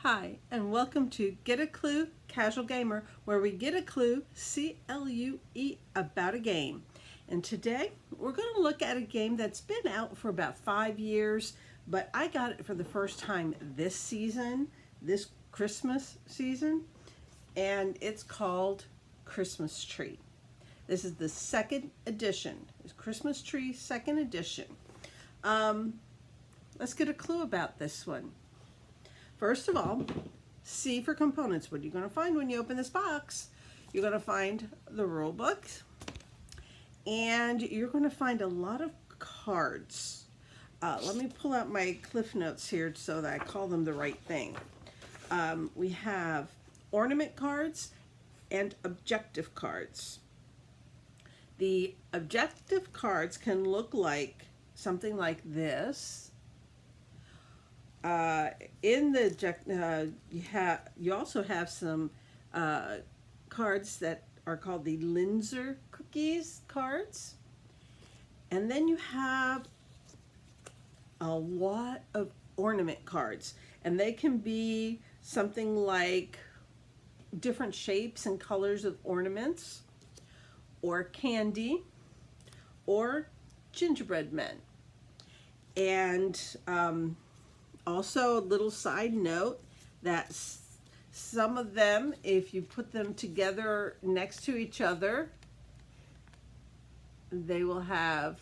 Hi, and welcome to Get a Clue Casual Gamer, where we get a clue, C-L-U-E, about a game. And today we're going to look at a game that's been out for about 5 years, but I got it for the first time this season, this Christmas season, and it's called Christmas Tree. This is the second edition. It's Christmas Tree second edition. Let's get a clue about this one. First of all, C for components. What are you going to find when you open this box? You're going to find the rule book, and you're going to find a lot of cards. Let me pull out my Cliff Notes here so that I call them the right thing. We have ornament cards and objective cards. The objective cards can look like something like this. In the you also have some cards that are called the Linzer cookies cards, and then you have a lot of ornament cards, and they can be something like different shapes and colors of ornaments, or candy, or gingerbread men. And also, a little side note that some of them, if you put them together next to each other, they will have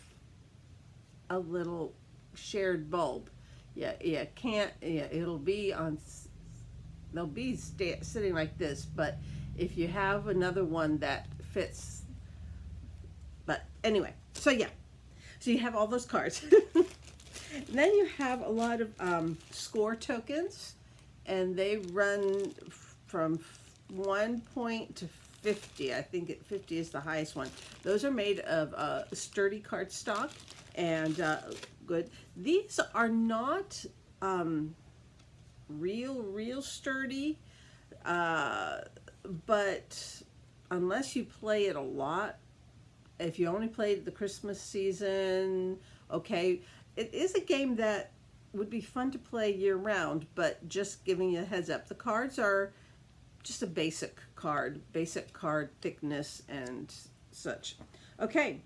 a little shared bulb. It'll be on, they'll be sitting like this, but if you have another one that fits, but anyway, so you have all those cards. And then you have a lot of score tokens, and they run from 1 point to 50. I think 50 is the highest one. Those are made of sturdy cardstock and good. These are not real sturdy, but unless you play it a lot, if you only played the Christmas season, okay. It is a game that would be fun to play year-round, but just giving you a heads up. The cards are just a basic card thickness and such. Okay,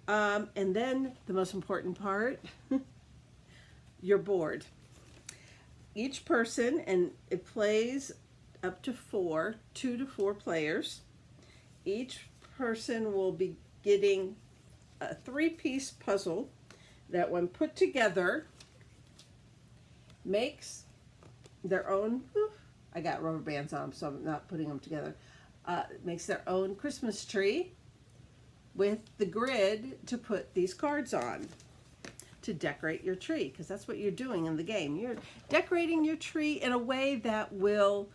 and then the most important part, your board. Each person, and it plays up to 2 to 4 players. Each person will be getting a 3-piece puzzle that when put together makes their own, I got rubber bands on them so I'm not putting them together, makes their own Christmas tree with the grid to put these cards on to decorate your tree, because that's what you're doing in the game. You're decorating your tree in a way that will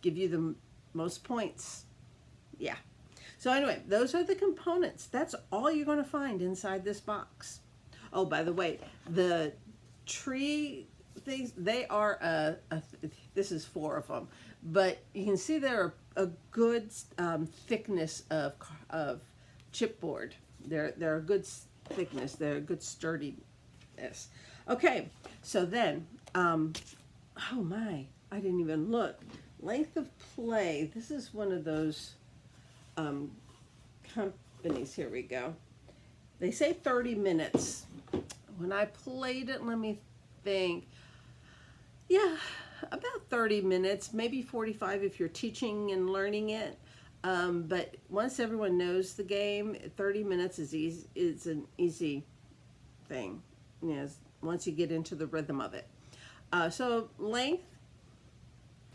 give you the most points. Yeah. So anyway, those are the components. That's all you're going to find inside this box. Oh, by the way, the tree things, they are, this is 4 of them, but you can see they're a good thickness of chipboard. They're a good thickness. They're a good sturdiness. Okay, so then, oh my, I didn't even look. Length of play. This is one of those companies. Here we go. They say 30 minutes. When I played it, let me think. Yeah, about 30 minutes, maybe 45 if you're teaching and learning it. But once everyone knows the game, 30 minutes is easy. It's an easy thing. Yes, once you get into the rhythm of it. So length,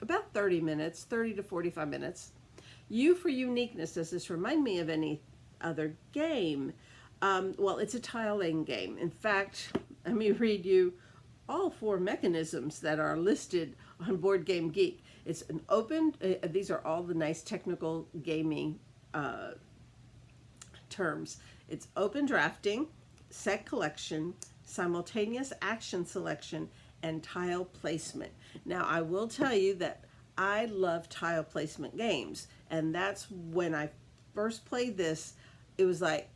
about 30 minutes, 30 to 45 minutes. U for uniqueness. Does this remind me of any other game? Well, it's a tile-laying game. In fact, let me read you all 4 mechanisms that are listed on Board Game Geek. It's an open, these are all the nice technical gaming terms. It's open drafting, set collection, simultaneous action selection, and tile placement. Now, I will tell you that I love tile placement games, and that's when I first played this, it was like,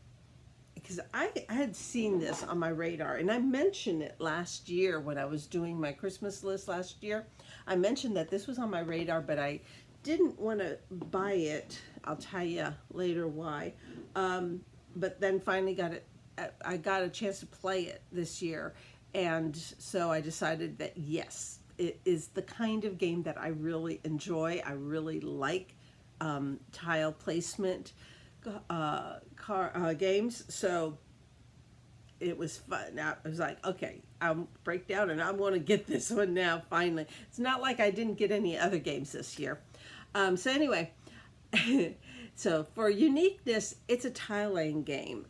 because I had seen this on my radar, and I mentioned it last year when I was doing my Christmas list last year. I mentioned that this was on my radar, but I didn't want to buy it. I'll tell you later why. But then finally I got a chance to play it this year, and so I decided that yes, it is the kind of game that I really enjoy. I really like tile placement games, so it was fun. I was like, okay, I'll break down and I want to get this one now, finally. It's not like I didn't get any other games this year. So anyway, so for Uniqueness, it's a tile laying game.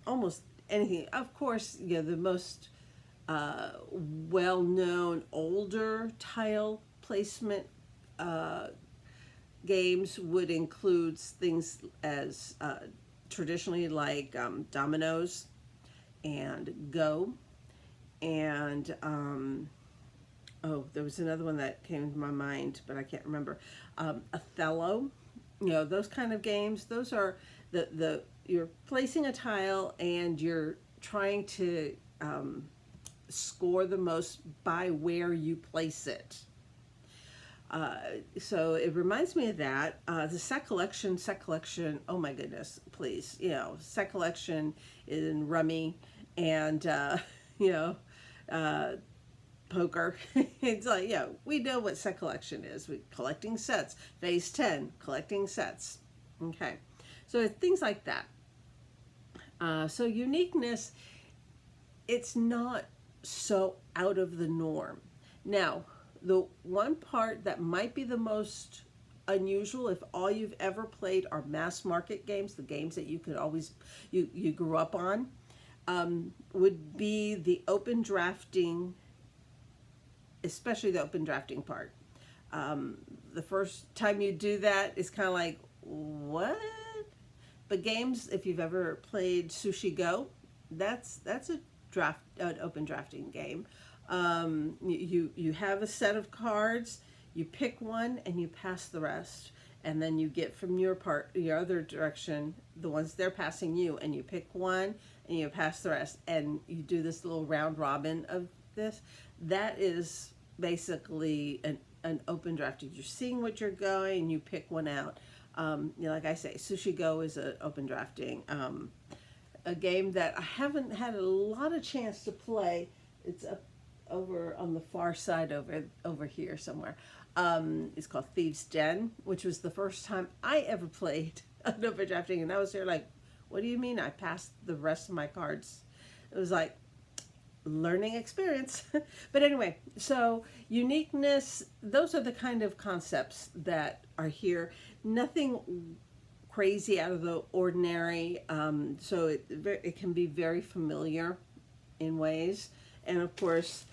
Almost anything. Of course, you know, the most well-known older tile placement games would include things as traditionally like dominoes and Go, and oh, there was another one that came to my mind, but I can't remember. Othello, you know, those kind of games. Those are the you're placing a tile and you're trying to score the most by where you place it. So it reminds me of that. The set collection, oh my goodness, please, you know, set collection in Rummy and, you know, poker. It's like, yeah, we know what set collection is. We collecting sets. Phase 10, collecting sets. Okay, so things like that. So Uniqueness, it's not so out of the norm. Now, the one part that might be the most unusual, if all you've ever played are mass market games, the games that you could always, you grew up on, would be the open drafting, especially the open drafting part. The first time you do that, it's kind of like, what? But games, if you've ever played Sushi Go, that's an open drafting game. You have a set of cards, you pick one and you pass the rest, and then you get from your other direction the ones they're passing you, and you pick one and you pass the rest, and you do this little round robin of this. That is basically an open drafting. You're seeing what you're going and you pick one out. You know, like I say, Sushi Go is an open drafting. A game that I haven't had a lot of chance to play. It's up over on the far side over here somewhere. It's called Thieves' Den, which was the first time I ever played an open drafting, and I was there like, what do you mean I passed the rest of my cards? It was like learning experience. But anyway, so Uniqueness, those are the kind of concepts that are here. Nothing crazy out of the ordinary, so it can be very familiar in ways. And of course,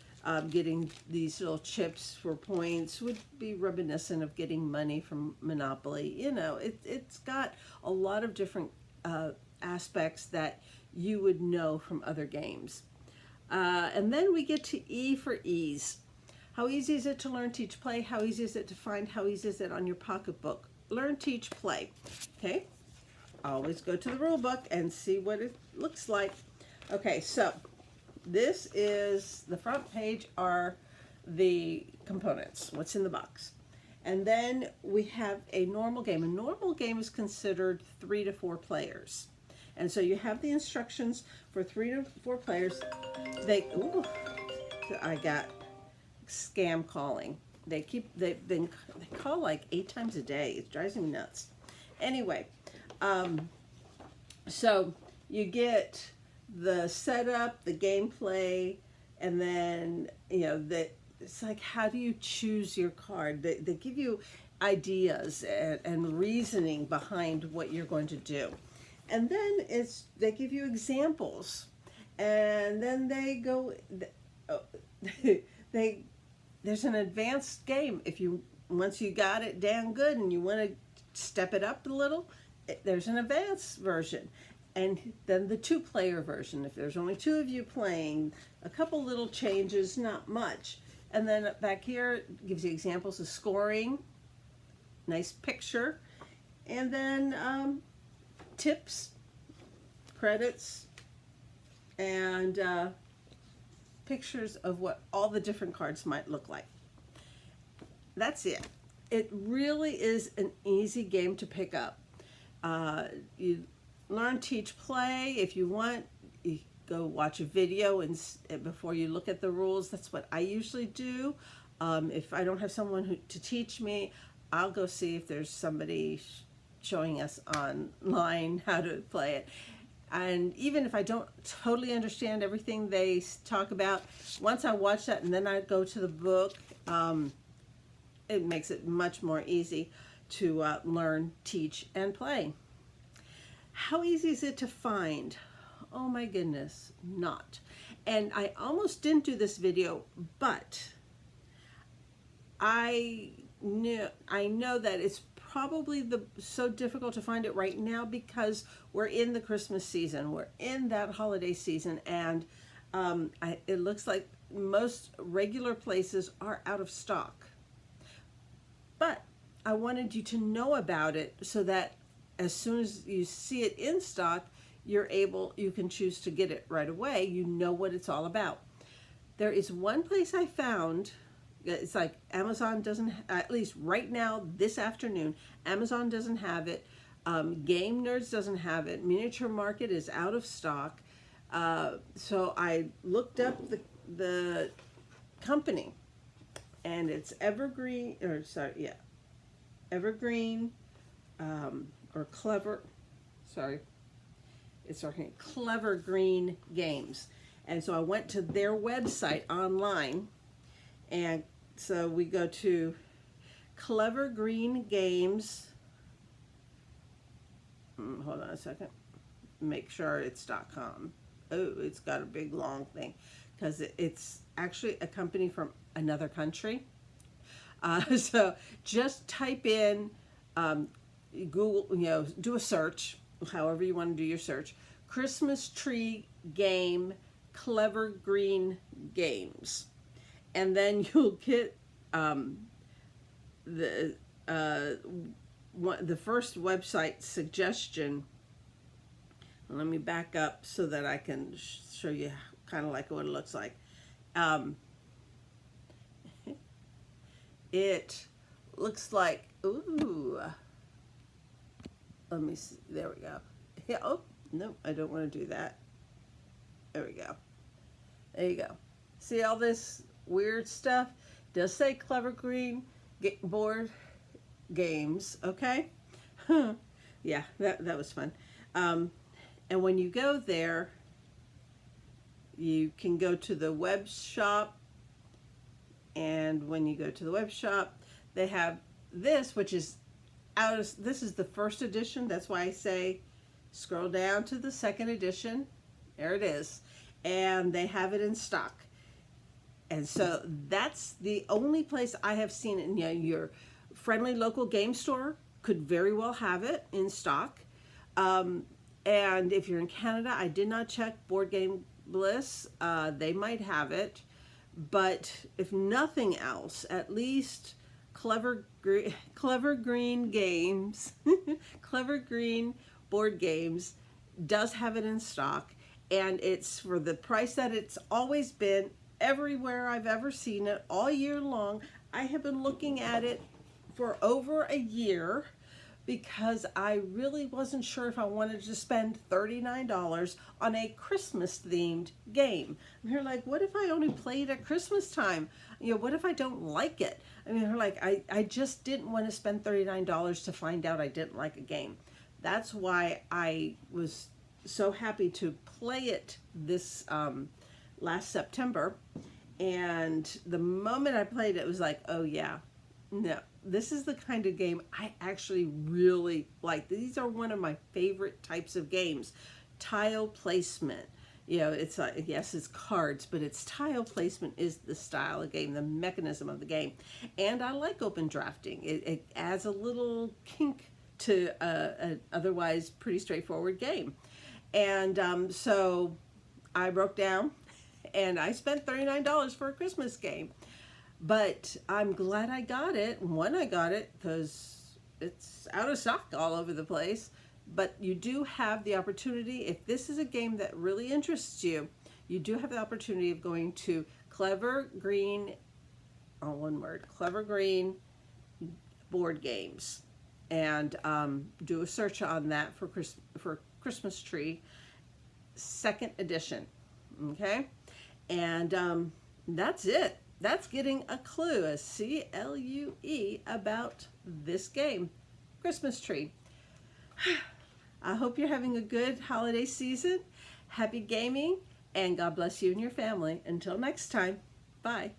getting these little chips for points would be reminiscent of getting money from Monopoly. You know, it's got a lot of different aspects that you would know from other games. And then we get to E for ease. How easy is it to learn, teach, play? How easy is it to find? How easy is it on your pocketbook? Learn, teach, play. Okay, always go to the rule book and see what it looks like. Okay, so this is the front page are the components, what's in the box. And then we have a normal game. A normal game is considered 3 to 4 players. And so you have the instructions for 3 to 4 players. I got scam calling. They call like 8 times a day. It drives me nuts. Anyway, so you get the setup, the gameplay, and then, you know, it's like, how do you choose your card? They give you ideas and reasoning behind what you're going to do. And then they give you examples. And then there's an advanced game. Once you got it down good and you want to step it up a little, there's an advanced version. And then the 2-player version, if there's only 2 of you playing, a couple little changes, not much. And then back here it gives you examples of scoring, nice picture, and then tips, credits, and pictures of what all the different cards might look like. That's it. It really is an easy game to pick up. You learn, teach, play. If you want, you go watch a video and before you look at the rules. That's what I usually do. If I don't have someone to teach me, I'll go see if there's somebody showing us online how to play it. And even if I don't totally understand everything they talk about, once I watch that and then I go to the book, it makes it much more easy to learn, teach, and play. How easy is it to find? Oh my goodness, not. And I almost didn't do this video, but I know that it's probably so difficult to find it right now because we're in the Christmas season. We're in that holiday season, and it looks like most regular places are out of stock. But I wanted you to know about it so that as soon as you see it in stock, you can choose to get it right away. You know what it's all about. There is one place I found. It's like Amazon doesn't, at least right now, this afternoon, Amazon doesn't have it. Game Nerds doesn't have it. Miniature Market is out of stock. So I looked up the company, and it's Evergreen, or Clever, it's Clever Green Games. And so I went to their website online, and so we go to Clever Green Games. Hold on a second. Make sure it's .com. Oh, it's got a big long thing because it's actually a company from another country. So just type in Google, do a search, however you want to do your search. Christmas tree game, Clever Green Games. And then you'll get the first website suggestion. Let me back up so that I can show you kind of like what it looks like. It looks like, ooh, let me see, there we go. Yeah, oh, no, I don't want to do that. There we go. There you go. See all this weird stuff? It does say Clever Green Board Games, okay? Yeah, that was fun. And when you go there, you can go to the web shop, and when you go to the web shop, they have this, which is this is the first edition. That's why I say scroll down to the second edition. There it is. And they have it in stock. And so that's the only place I have seen it. Your friendly local game store could very well have it in stock. And if you're in Canada, I did not check Board Game Bliss. They might have it. But if nothing else, at least Clever Green Games, Clever Green Board Games does have it in stock. And it's for the price that it's always been everywhere I've ever seen it all year long. I have been looking at it for over a year because I really wasn't sure if I wanted to spend $39 on a Christmas-themed game. And you're like, what if I only played at Christmas time? What if I don't like it? I mean, I just didn't want to spend $39 to find out I didn't like a game. That's why I was so happy to play it this last September. And the moment I played it, it was like, oh yeah, no, this is the kind of game I actually really like. These are one of my favorite types of games. Tile placement. It's like, yes, it's cards, but it's tile placement is the style of game, the mechanism of the game. And I like open drafting. It adds a little kink to an otherwise pretty straightforward game. And so I broke down and I spent $39 for a Christmas game. But I'm glad I got it. One, I got it because it's out of stock all over the place. But you do have the opportunity, if this is a game that really interests you, you do have the opportunity of going to Clever Green, all one word, Clever Green Board Games, and do a search on that for Christmas Tree second edition. Okay, and that's it. That's getting a clue, a CLUE, about this game, Christmas Tree. I hope you're having a good holiday season. Happy gaming, and God bless you and your family. Until next time, bye.